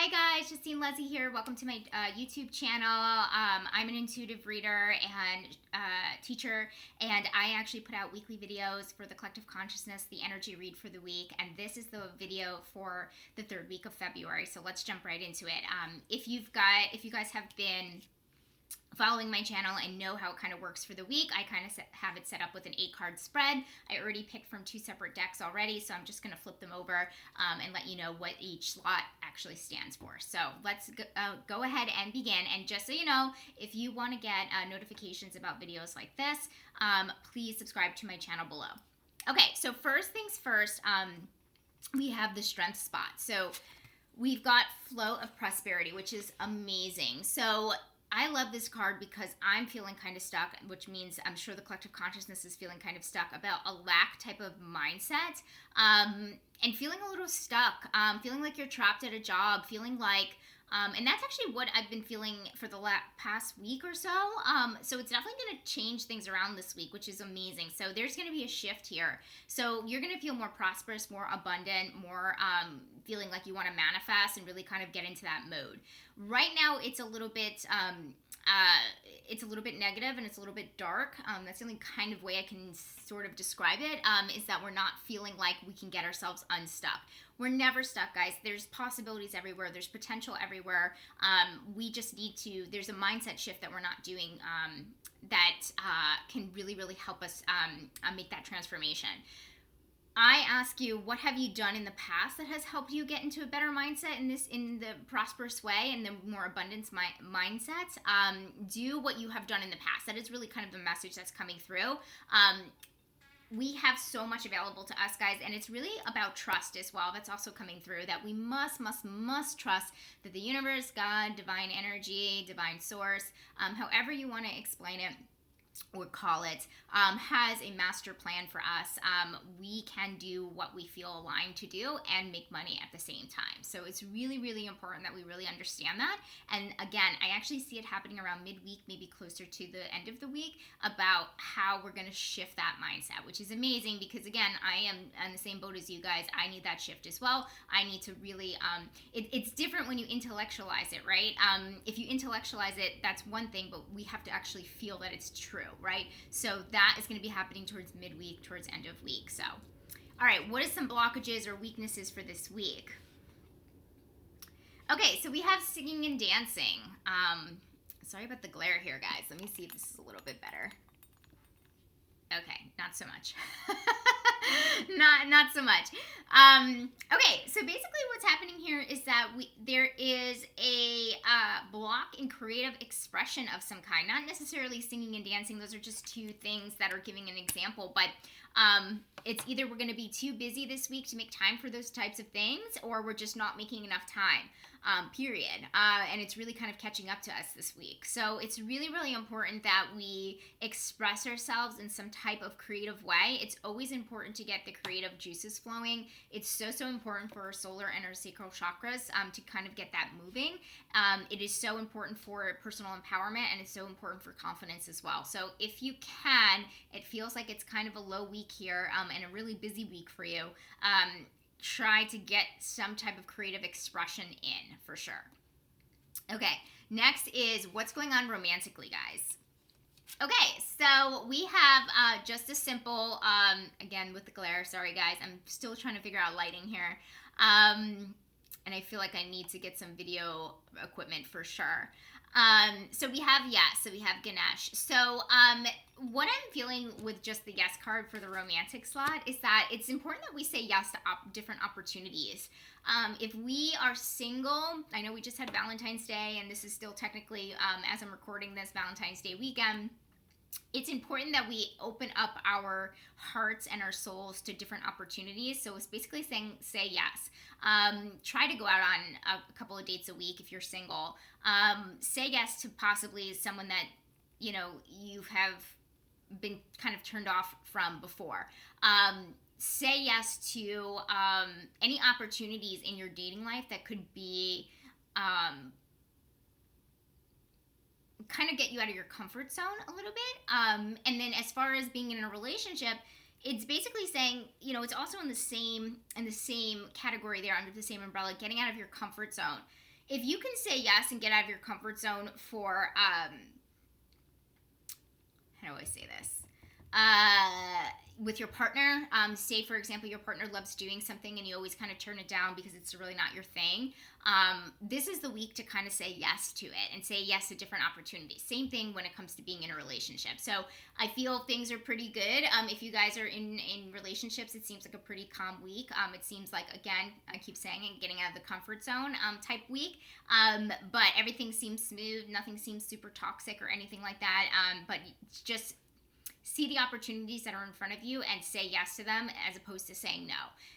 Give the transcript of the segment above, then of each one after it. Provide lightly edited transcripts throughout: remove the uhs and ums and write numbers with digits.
Hi guys, Justine Leslie here. Welcome to my YouTube channel. I'm an intuitive reader and teacher, and I actually put out weekly videos for the Collective Consciousness, the energy read for the week, and this is the video for the third week of February. So let's jump right into it. If you guys have been following my channel and know how it kind of works for the week, I kind of have it set up with an 8-card spread. I already picked from 2 separate decks already, so I'm just going to flip them over and let you know what each slot actually stands for. So let's go ahead and begin. And just so you know, if you want to get notifications about videos like this, please subscribe to my channel below. Okay, so first things first, we have the strength spot. So we've got flow of prosperity, which is amazing. So I love this card because I'm feeling kind of stuck, which means I'm sure the collective consciousness is feeling kind of stuck about a lack type of mindset, and feeling a little stuck, feeling like you're trapped at a job, feeling like, and that's actually what I've been feeling for the past week or so. So it's definitely going to change things around this week, which is amazing. So there's going to be a shift here. So you're going to feel more prosperous, more abundant, more feeling like you want to manifest and really kind of get into that mode. Right now, it's a little bit negative and it's a little bit dark. That's the only kind of way I can sort of describe it, is that we're not feeling like we can get ourselves unstuck. We're never stuck, guys. There's possibilities everywhere. There's potential everywhere. We just need to, there's a mindset shift that we're not doing that can really, really help us make that transformation. I ask you, what have you done in the past that has helped you get into a better mindset in the prosperous way and the more abundance mindset? Do what you have done in the past. That is really kind of the message that's coming through. We have so much available to us, guys, and it's really about trust as well. That's also coming through, that we must trust that the universe, God, divine energy, divine source, however you want to explain it or call it, has a master plan for us. We can do what we feel aligned to do and make money at the same time. So it's really, really important that we really understand that. And again, I actually see it happening around midweek, maybe closer to the end of the week, about how we're going to shift that mindset, which is amazing because, again, I am on the same boat as you guys. I need that shift as well. I need to really, it's different when you intellectualize it, right? If you intellectualize it, that's one thing, but we have to actually feel that it's true. Right? So that is going to be happening towards midweek, towards end of week. So, all right, what is some blockages or weaknesses for this week? Okay, so we have singing and dancing. Sorry about the glare here, guys. Let me see if this is a little bit better. Okay, not so much. not so much. Okay, so basically what's happening here is that there is a block in creative expression of some kind. Not necessarily singing and dancing. Those are just two things that are giving an example. But it's either we're going to be too busy this week to make time for those types of things, or we're just not making enough time. Period. And it's really kind of catching up to us this week. So it's really, really important that we express ourselves in some type of creative way. It's always important to get the creative juices flowing. It's so important for our solar and our sacral chakras to kind of get that moving. It is so important for personal empowerment, and it's so important for confidence as well. So if you can, it feels like it's kind of a low week here and a really busy week for you. Try to get some type of creative expression in, for sure. Okay, next is what's going on romantically, guys. Okay, so we have just a simple, again with the glare, sorry guys, I'm still trying to figure out lighting here. And I feel like I need to get some video equipment for sure. So we have yes, so we have Ganesh. So what I'm feeling with just the yes card for the romantic slot is that it's important that we say yes to different opportunities. If we are single, I know we just had Valentine's Day, and this is still technically, as I'm recording this, Valentine's Day weekend. It's important that we open up our hearts and our souls to different opportunities. So it's basically saying, say yes. Try to go out on a couple of dates a week if you're single. Say yes to possibly someone that, you know, you have been kind of turned off from before. Say yes to any opportunities in your dating life that could be kind of get you out of your comfort zone a little bit. And then as far as being in a relationship, it's basically saying, you know, it's also in the same category there, under the same umbrella, getting out of your comfort zone. if you can say yes and get out of your comfort zone for, how do I say this? With your partner, say for example your partner loves doing something and you always kind of turn it down because it's really not your thing. This is the week to kind of say yes to it and say yes to different opportunities. Same thing when it comes to being in a relationship. So I feel things are pretty good. If you guys are in relationships, it seems like a pretty calm week. It seems like, again, I keep saying it, getting out of the comfort zone type week. But everything seems smooth. Nothing seems super toxic or anything like that. But just see the opportunities that are in front of you and say yes to them as opposed to saying no.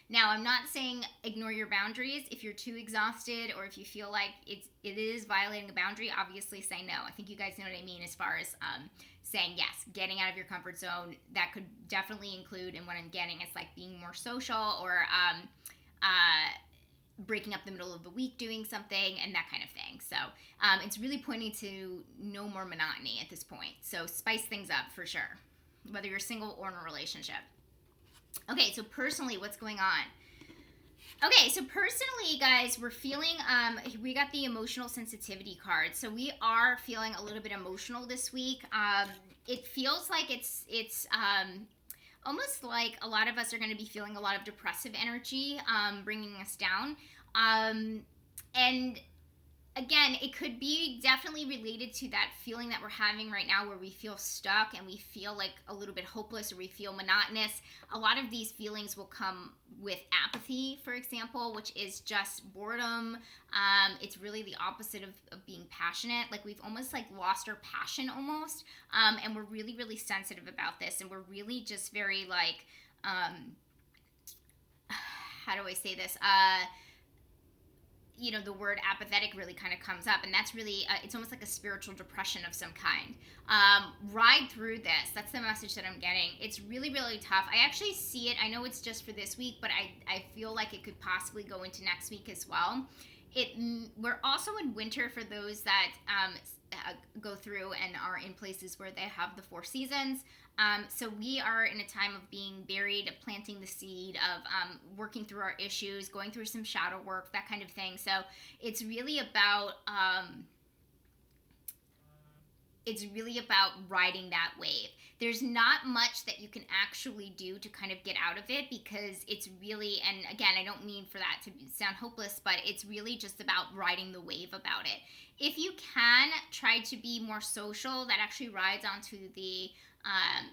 Now, I'm not saying ignore your boundaries. If you're too exhausted or if you feel like it is violating a boundary, obviously say no. I think you guys know what I mean as far as saying yes, getting out of your comfort zone. That could definitely include, and what I'm getting is like being more social or breaking up the middle of the week doing something and that kind of thing. So it's really pointing to no more monotony at this point. So spice things up for sure, whether you're single or in a relationship. Okay, so personally, what's going on? Okay, so personally, guys, we're feeling, we got the emotional sensitivity card. So we are feeling a little bit emotional this week. It feels like it's almost like a lot of us are going to be feeling a lot of depressive energy, bringing us down. And again, it could be definitely related to that feeling that we're having right now where we feel stuck and we feel like a little bit hopeless or we feel monotonous. A lot of these feelings will come with apathy, for example, which is just boredom. It's really the opposite of being passionate. Like we've almost like lost our passion almost. And we're really, really sensitive about this. And we're really just very like, how do I say this? You know, the word apathetic really kind of comes up, and that's really it's almost like a spiritual depression of some kind. Ride through this. That's the message that I'm getting. It's really, really tough. I actually see it. I know it's just for this week, but I feel like it could possibly go into next week as well. We're also in winter for those that go through and are in places where they have the 4 seasons. So we are in a time of being buried, planting the seed, of working through our issues, going through some shadow work, that kind of thing. So it's really about riding that wave. There's not much that you can actually do to kind of get out of it because it's really, and again, I don't mean for that to sound hopeless, but it's really just about riding the wave about it. If you can try to be more social, that actually rides onto the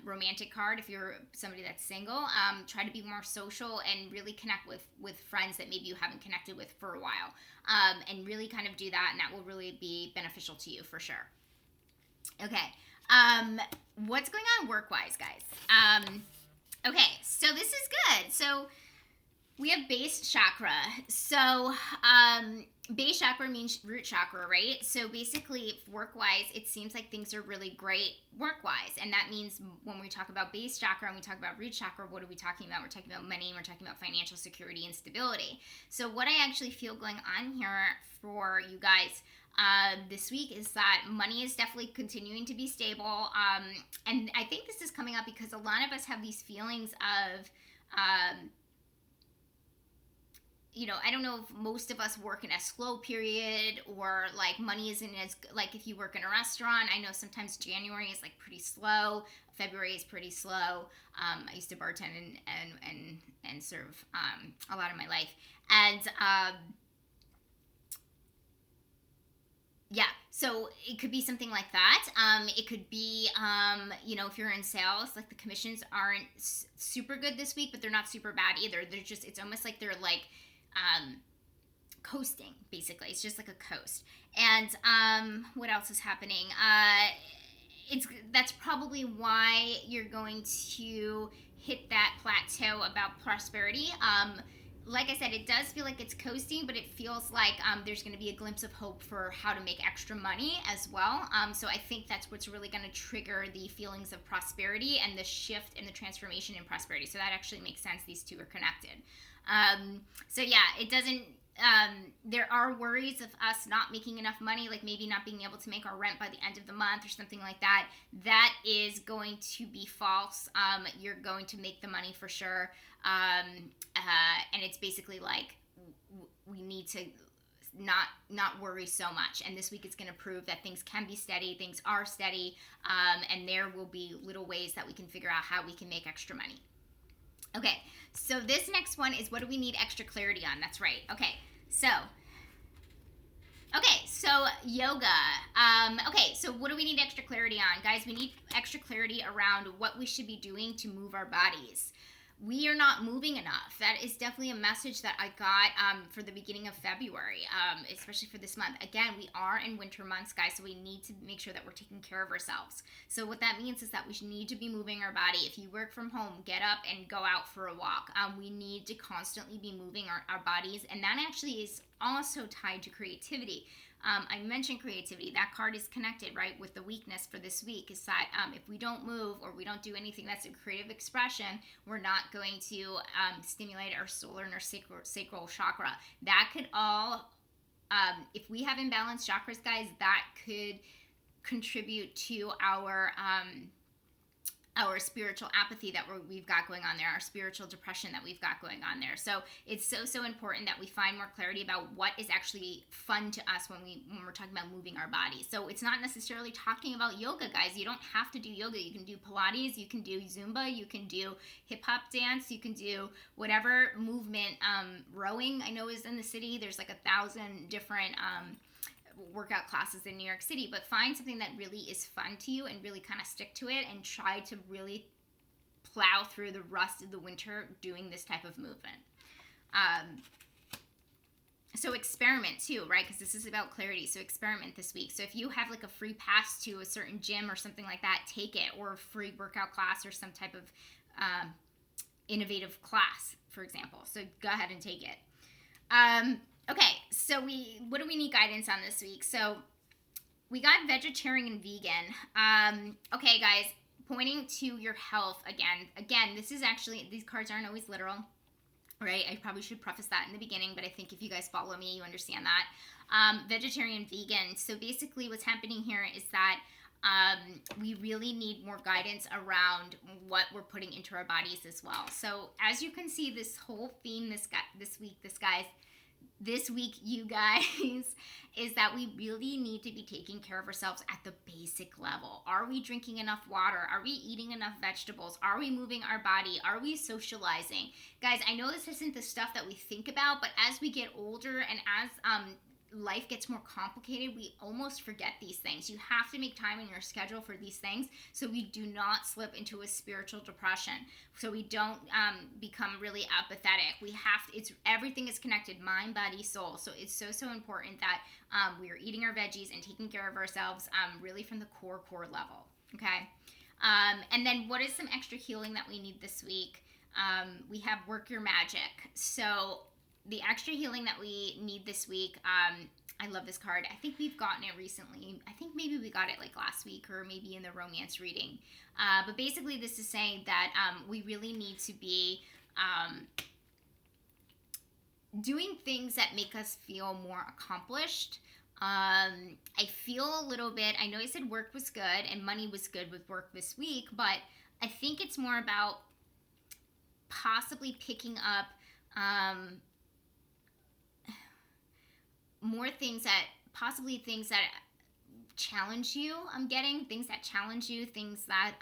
romantic card. If you're somebody that's single, try to be more social and really connect with friends that maybe you haven't connected with for a while, and really kind of do that, and that will really be beneficial to you for sure. Okay, what's going on work-wise, guys? Okay, so this is good. So we have base chakra. So base chakra means root chakra, right? So basically, work-wise, it seems like things are really great work-wise. And that means when we talk about base chakra and we talk about root chakra, what are we talking about? We're talking about money, and we're talking about financial security and stability. So what I actually feel going on here for you guys this week is that money is definitely continuing to be stable. And I think this is coming up because a lot of us have these feelings of, you know, I don't know if most of us work in a slow period or like money isn't as, like if you work in a restaurant, I know sometimes January is like pretty slow. February is pretty slow. I used to bartend and serve a lot of my life. And yeah, so it could be something like that. It could be, you know, if you're in sales, like the commissions aren't super good this week, but they're not super bad either. They're just, it's almost like they're like coasting, basically. It's just like a coast. And what else is happening? That's probably why you're going to hit that plateau about prosperity. Like I said, it does feel like it's coasting, but it feels like there's going to be a glimpse of hope for how to make extra money as well. So I think that's what's really going to trigger the feelings of prosperity and the shift and the transformation in prosperity. So that actually makes sense. These two are connected. So yeah, it doesn't, there are worries of us not making enough money, like maybe not being able to make our rent by the end of the month or something like that. That is going to be false. You're going to make the money for sure. And it's basically like we need to not worry so much. And this week it's going to prove that things can be steady, things are steady, and there will be little ways that we can figure out how we can make extra money. Okay, so this next one is, what do we need extra clarity on? That's right. Okay, so yoga. Okay, so what do we need extra clarity on? Guys, we need extra clarity around what we should be doing to move our bodies. We are not moving enough. That is definitely a message that I got for the beginning of February, especially for this month. Again, we are in winter months, guys, so we need to make sure that we're taking care of ourselves. So what that means is that we need to be moving our body. If you work from home, get up and go out for a walk. We need to constantly be moving our bodies, and that actually is also tied to creativity. I mentioned creativity. That card is connected, right, with the weakness for this week, is that if we don't move or we don't do anything that's a creative expression, we're not going to stimulate our solar and our sacral chakra. That could all, if we have imbalanced chakras, guys, that could contribute to our spiritual apathy that we've got going on there, our spiritual depression that we've got going on there. So it's so important that we find more clarity about what is actually fun to us when we're talking about moving our bodies. So it's not necessarily talking about yoga, guys. You don't have to do yoga. You can do Pilates, you can do Zumba, you can do hip hop dance, you can do whatever movement. Rowing, I know, is in the city. There's like 1,000 different workout classes in New York City, but find something that really is fun to you and really kind of stick to it, and try to really plow through the rust of the winter doing this type of movement. So experiment too, right? Because this is about clarity. So experiment this week. So if you have like a free pass to a certain gym or something like that, take it, or a free workout class or some type of innovative class, for example. So go ahead and take it. Okay, so what do we need guidance on this week? So we got vegetarian and vegan. Okay, guys, pointing to your health again. Again, this is actually, these cards aren't always literal, right? I probably should preface that in the beginning, but I think if you guys follow me, you understand that. Vegetarian, vegan. So basically what's happening here is that we really need more guidance around what we're putting into our bodies as well. So as you can see, this whole theme this week, you guys, is that we really need to be taking care of ourselves at the basic level. Are we drinking enough water? Are we eating enough vegetables? Are we moving our body? Are we socializing? Guys, I know this isn't the stuff that we think about, but as we get older and as life gets more complicated, we almost forget these things. You have to make time in your schedule for these things so we do not slip into a spiritual depression, so we don't become really apathetic. Everything is connected, mind, body, soul. So it's so important that we are eating our veggies and taking care of ourselves really from the core level. Okay, and then what is some extra healing that we need this week? We have Work Your Magic. So the extra healing that we need this week, I love this card. I think we've gotten it recently. I think maybe we got it like last week, or maybe in the romance reading. But basically this is saying that we really need to be doing things that make us feel more accomplished. I feel a little bit, I know I said work was good and money was good with work this week, but I think it's more about possibly picking up more things that challenge you. I'm getting things that challenge you, things that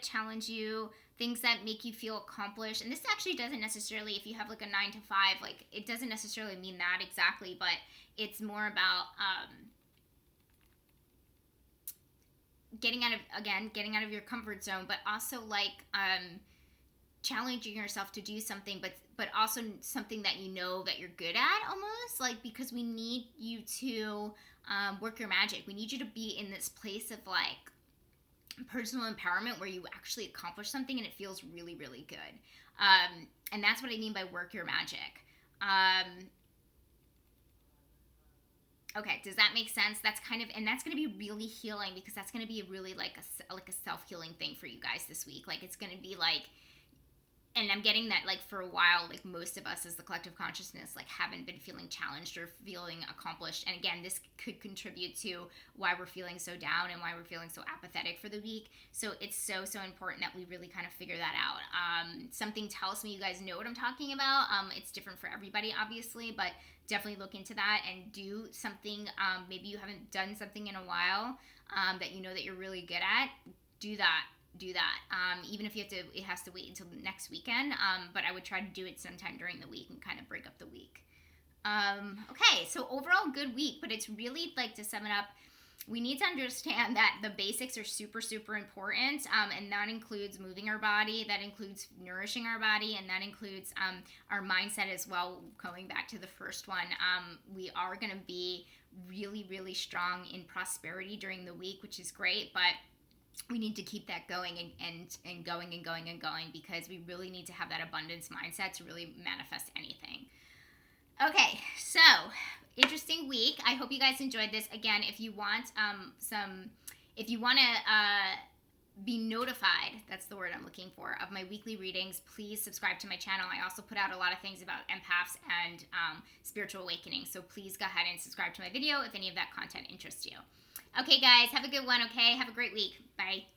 challenge you, things that make you feel accomplished. And this actually doesn't necessarily, if you have like a 9 to 5, like it doesn't necessarily mean that exactly, but it's more about getting out of your comfort zone, but also like challenging yourself to do something, but also something that you know that you're good at, almost like, because we need you to work your magic. We need you to be in this place of like personal empowerment where you actually accomplish something and it feels really, really good. And that's what I mean by work your magic. Okay, does that make sense? That's kind of, and that's going to be really healing, because that's going to be really like a self-healing thing for you guys this week. Like it's going to be like and I'm getting that, like, for a while, like, most of us as the collective consciousness, like, haven't been feeling challenged or feeling accomplished. And again, this could contribute to why we're feeling so down and why we're feeling so apathetic for the week. So it's so important that we really kind of figure that out. Something tells me you guys know what I'm talking about. It's different for everybody, obviously, but definitely look into that and do something. Maybe you haven't done something in a while that you know that you're really good at. Do that. Even if it has to wait until next weekend, but I would try to do it sometime during the week and kind of break up the week. Okay, so overall good week, but it's really, like, to sum it up, we need to understand that the basics are super, super important, and that includes moving our body, that includes nourishing our body, and that includes our mindset as well. Going back to the first one, we are going to be really, really strong in prosperity during the week, which is great, but we need to keep that going and going, because we really need to have that abundance mindset to really manifest anything. Okay, so interesting week. I hope you guys enjoyed this. Again, if you want if you want to be notified, that's the word I'm looking for, of my weekly readings, please subscribe to my channel. I also put out a lot of things about empaths and spiritual awakening, so please go ahead and subscribe to my video if any of that content interests you. Okay, guys, have a good one, okay? Have a great week. Bye.